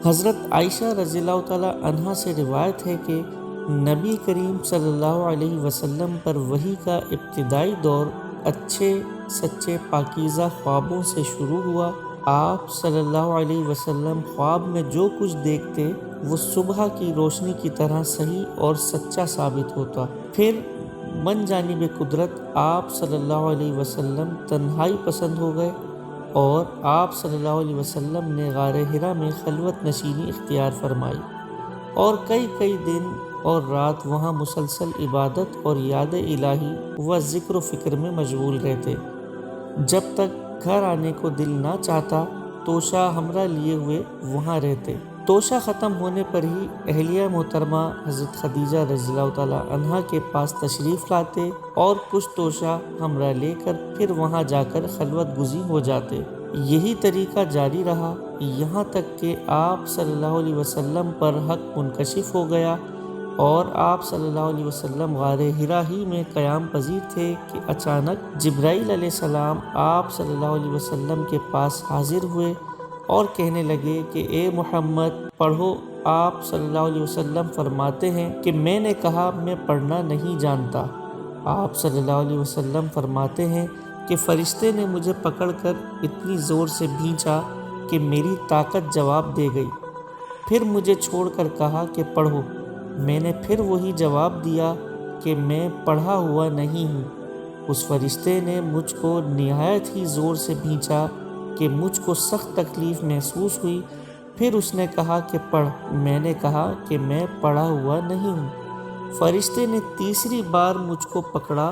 حضرت عائشہ رضی اللہ تعالیٰ عنہا سے روایت ہے کہ نبی کریم صلی اللہ علیہ وسلم پر وحی کا ابتدائی دور اچھے سچے پاکیزہ خوابوں سے شروع ہوا۔ آپ صلی اللہ علیہ وسلم خواب میں جو کچھ دیکھتے وہ صبح کی روشنی کی طرح صحیح اور سچا ثابت ہوتا۔ پھر من جانب قدرت آپ صلی اللہ علیہ وسلم تنہائی پسند ہو گئے اور آپ صلی اللہ علیہ وسلم نے غار حرا میں خلوت نشینی اختیار فرمائی اور کئی دن اور رات وہاں مسلسل عبادت اور یاد الہی و ذکر و فکر میں مشغول رہتے، جب تک گھر آنے کو دل نہ چاہتا توشہ ہمراہ لیے ہوئے وہاں رہتے۔ توشہ ختم ہونے پر ہی اہلیہ محترمہ حضرت خدیجہ رضی اللہ تعالیٰ عنہا کے پاس تشریف لاتے اور کچھ توشہ ہمراہ لے کر پھر وہاں جا کر خلوت گزیں ہو جاتے۔ یہی طریقہ جاری رہا یہاں تک کہ آپ صلی اللہ علیہ وسلم پر حق منکشف ہو گیا اور آپ صلی اللہ علیہ وسلم غار حرا ہی میں قیام پذیر تھے کہ اچانک جبرائیل علیہ السلام آپ صلی اللہ علیہ وسلم کے پاس حاضر ہوئے اور کہنے لگے کہ اے محمد پڑھو۔ آپ صلی اللہ علیہ وسلم فرماتے ہیں کہ میں نے کہا میں پڑھنا نہیں جانتا۔ آپ صلی اللہ علیہ وسلم فرماتے ہیں کہ فرشتے نے مجھے پکڑ کر اتنی زور سے بھینچا کہ میری طاقت جواب دے گئی، پھر مجھے چھوڑ کر کہا کہ پڑھو۔ میں نے پھر وہی جواب دیا کہ میں پڑھا ہوا نہیں ہوں۔ اس فرشتے نے مجھ کو نہایت ہی زور سے بھینچا کہ مجھ کو سخت تکلیف محسوس ہوئی، پھر اس نے کہا کہ پڑھ۔ میں نے کہا کہ میں پڑھا ہوا نہیں ہوں۔ فرشتے نے تیسری بار مجھ کو پکڑا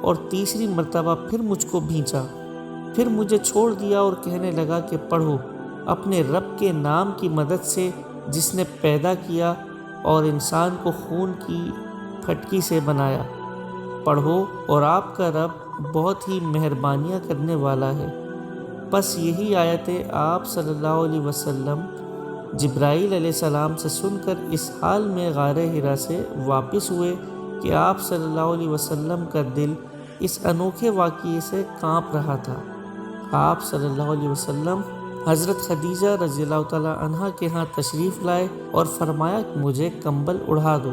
اور تیسری مرتبہ پھر مجھ کو بھینچا، پھر مجھے چھوڑ دیا اور کہنے لگا کہ پڑھو اپنے رب کے نام کی مدد سے جس نے پیدا کیا اور انسان کو خون کی پھٹکی سے بنایا، پڑھو اور آپ کا رب بہت ہی مہربانیاں کرنے والا ہے۔ بس یہی آیتیں آپ صلی اللہ علیہ وسلم جبرائیل علیہ السلام سے سن کر اس حال میں غار حرا سے واپس ہوئے کہ آپ صلی اللہ علیہ وسلم کا دل اس انوکھے واقعے سے کانپ رہا تھا۔ آپ صلی اللہ علیہ وسلم حضرت خدیجہ رضی اللہ تعالیٰ عنہا کے ہاں تشریف لائے اور فرمایا کہ مجھے کمبل اڑھا دو۔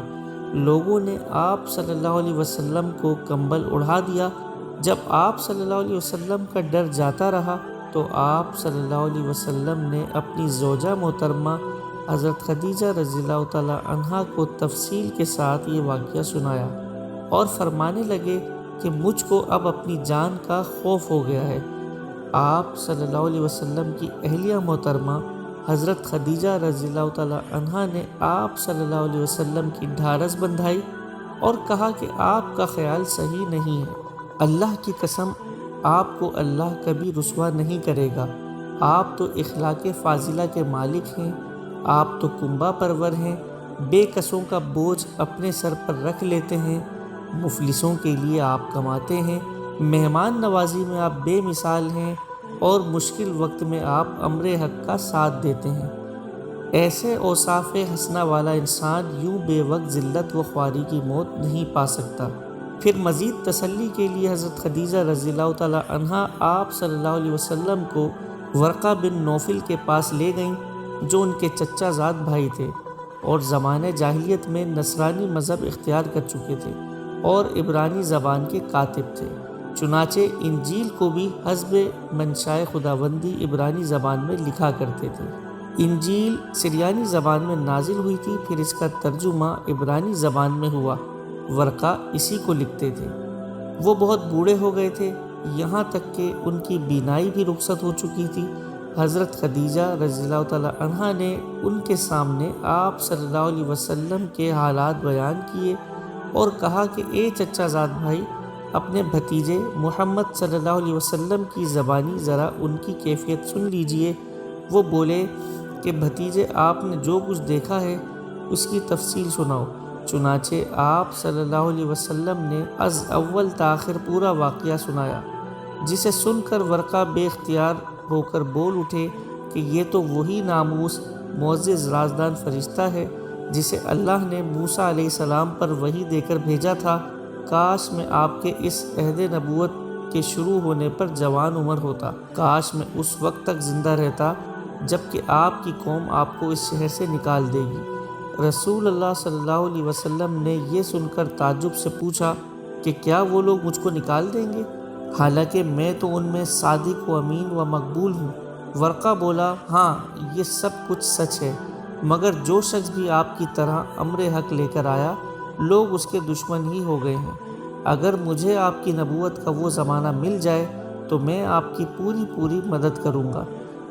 لوگوں نے آپ صلی اللہ علیہ وسلم کو کمبل اڑھا دیا۔ جب آپ صلی اللہ علیہ وسلم کا ڈر جاتا رہا تو آپ صلی اللہ علیہ وسلم نے اپنی زوجہ محترمہ حضرت خدیجہ رضی اللہ تعالیٰ عنہا کو تفصیل کے ساتھ یہ واقعہ سنایا اور فرمانے لگے کہ مجھ کو اب اپنی جان کا خوف ہو گیا ہے۔ آپ صلی اللہ علیہ وسلم کی اہلیہ محترمہ حضرت خدیجہ رضی اللہ تعالیٰ عنہا نے آپ صلی اللہ علیہ وسلم کی ڈھارس بندھائی اور کہا کہ آپ کا خیال صحیح نہیں ہے، اللہ کی قسم آپ کو اللہ کبھی رسوا نہیں کرے گا۔ آپ تو اخلاق فاضلہ کے مالک ہیں، آپ تو کنبہ پرور ہیں، بے کسوں کا بوجھ اپنے سر پر رکھ لیتے ہیں، مفلسوں کے لیے آپ کماتے ہیں، مہمان نوازی میں آپ بے مثال ہیں اور مشکل وقت میں آپ امر حق کا ساتھ دیتے ہیں۔ ایسے اوصاف حسنہ والا انسان یوں بے وقت ذلت و خواری کی موت نہیں پا سکتا۔ پھر مزید تسلی کے لیے حضرت خدیجہ رضی اللہ تعالیٰ عنہا آپ صلی اللہ علیہ وسلم کو ورقہ بن نوفل کے پاس لے گئیں جو ان کے چچا زاد بھائی تھے اور زمانۂ جاہلیت میں نصرانی مذہب اختیار کر چکے تھے اور عبرانی زبان کے کاتب تھے۔ چنانچہ انجیل کو بھی حسب منشائے خداوندی عبرانی زبان میں لکھا کرتے تھے۔ انجیل سریانی زبان میں نازل ہوئی تھی، پھر اس کا ترجمہ عبرانی زبان میں ہوا۔ ورقہ اسی کو لکھتے تھے۔ وہ بہت بوڑھے ہو گئے تھے، یہاں تک کہ ان کی بینائی بھی رخصت ہو چکی تھی۔ حضرت خدیجہ رضی اللہ تعالیٰ عنہا نے ان کے سامنے آپ صلی اللہ علیہ وسلم کے حالات بیان کیے اور کہا کہ اے چچا زاد بھائی، اپنے بھتیجے محمد صلی اللہ علیہ وسلم کی زبانی ذرا ان کی کیفیت سن لیجئے۔ وہ بولے کہ بھتیجے آپ نے جو کچھ دیکھا ہے اس کی تفصیل سناؤ۔ چنانچہ آپ صلی اللہ علیہ وسلم نے از اول تاخر پورا واقعہ سنایا، جسے سن کر ورقہ بے اختیار ہو کر بول اٹھے کہ یہ تو وہی ناموس معزز رازدان فرشتہ ہے جسے اللہ نے موسیٰ علیہ السلام پر وحی دے کر بھیجا تھا۔ کاش میں آپ کے اس عہد نبوت کے شروع ہونے پر جوان عمر ہوتا، کاش میں اس وقت تک زندہ رہتا جبکہ آپ کی قوم آپ کو اس شہر سے نکال دے گی۔ رسول اللہ صلی اللہ علیہ وسلم نے یہ سن کر تعجب سے پوچھا کہ کیا وہ لوگ مجھ کو نکال دیں گے، حالانکہ میں تو ان میں صادق و امین و مقبول ہوں؟ ورقہ بولا، ہاں یہ سب کچھ سچ ہے، مگر جو شخص بھی آپ کی طرح امر حق لے کر آیا لوگ اس کے دشمن ہی ہو گئے ہیں۔ اگر مجھے آپ کی نبوت کا وہ زمانہ مل جائے تو میں آپ کی پوری مدد کروں گا۔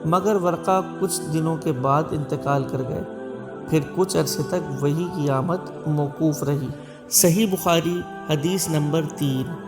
مگر ورقہ کچھ دنوں کے بعد انتقال کر گئے، پھر کچھ عرصے تک وحی کی آمد موقوف رہی۔ صحیح بخاری حدیث نمبر 3۔